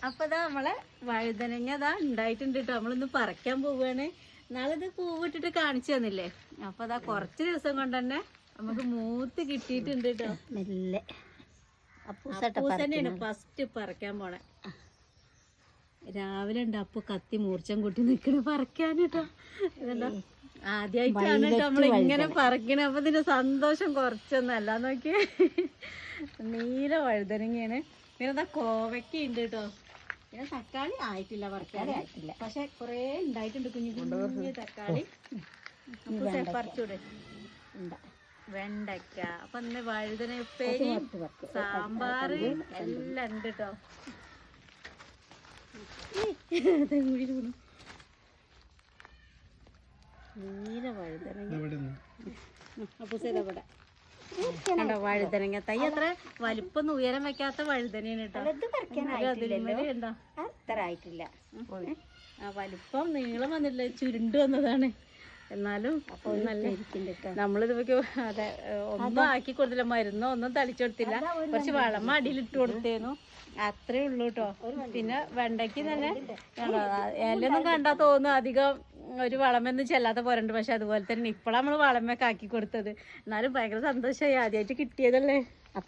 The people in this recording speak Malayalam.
അപ്പൊ ഇതാ നമ്മളെ വഴുതനങ്ങ ഇതാ ഉണ്ടായിട്ടുണ്ട് കേട്ടോ. നമ്മളിന്ന് പറിക്കാൻ പോവുകയാണ്. നാളെ ഇത് പൂവിട്ടിട്ട് കാണിച്ചു തന്നില്ലേ. അപ്പൊ അതാ കുറച്ച് ദിവസം കൊണ്ട് തന്നെ നമുക്ക് മൂത്ത് കിട്ടിയിട്ടുണ്ട് കേട്ടോ. മെല്ലെ അപ്പൂസന്നെയാണ് ഫസ്റ്റ് പറിക്കാൻ പോണേ. രാവിലെ ഉണ്ട് അപ്പൊ കത്തി മൂർച്ചം കൂട്ടി നിക്കണ പറിക്കാൻ കേട്ടോ. ഇതെന്താ ആദ്യമായിട്ടാണ് കേട്ടോ നമ്മളിങ്ങനെ പറിക്കണേ. അപ്പൊ ഇതിന്റെ സന്തോഷം കുറച്ചൊന്നല്ല. നോക്കിയേ, നീല വഴുതനങ്ങയാണ്. പിന്നെ എന്താ കോവയ്ക്കുണ്ട് കേട്ടോ. പിന്നെ തക്കാളി ആയിട്ടില്ല, പറിക്കാൻ ആയിട്ടില്ല. പക്ഷെ കൊറേ ഉണ്ടായിട്ടുണ്ട് കുഞ്ഞു കുഞ്ഞു തക്കാളി. പറിച്ചൂടെ വെണ്ടയ്ക്ക. അപ്പൊ ഇന്ന് വഴുതന ഉപ്പേരി, സാമ്പാറ് എല്ലാം ഉണ്ട് കേട്ടോ. നീല വഴുതനങ്ങ. അപ്പൊ കണ്ടോ വഴുതനങ്ങ തൈ അത്ര വലിപ്പൊന്നും ഉയരം വെക്കാത്ത വഴുതനയാണ് കേട്ടോ. അത്ര ആയിട്ടില്ല. വലിപ്പം നീളം വന്നില്ല, ചുരുണ്ട് വന്നതാണ്. എന്നാലും നമ്മളിത് അതെ ഒന്നും ആക്കി കൊടുത്തില്ല, മരുന്നോ ഒന്നും തളിച്ചു കൊടുത്തില്ല. കുറച്ച് വളം അടിയിലിട്ട് കൊടുത്തേന്നു, അത്രേ ഉള്ളൂ കേട്ടോ. പിന്നെ വെണ്ടയ്ക്ക് തന്നെ ഇലയൊന്നും കണ്ടാ തോന്നും അധികം ഒരു വളമൊന്നും ചെല്ലാത്ത പോരണ്ട്. പക്ഷെ അതുപോലെ തന്നെ ഇപ്പോഴാണ് നമ്മൾ വളമൊക്കെ ആക്കി കൊടുത്തത്. എന്നാലും ഭയങ്കര സന്തോഷമായി, ആദ്യമായിട്ട് കിട്ടിയതല്ലേ.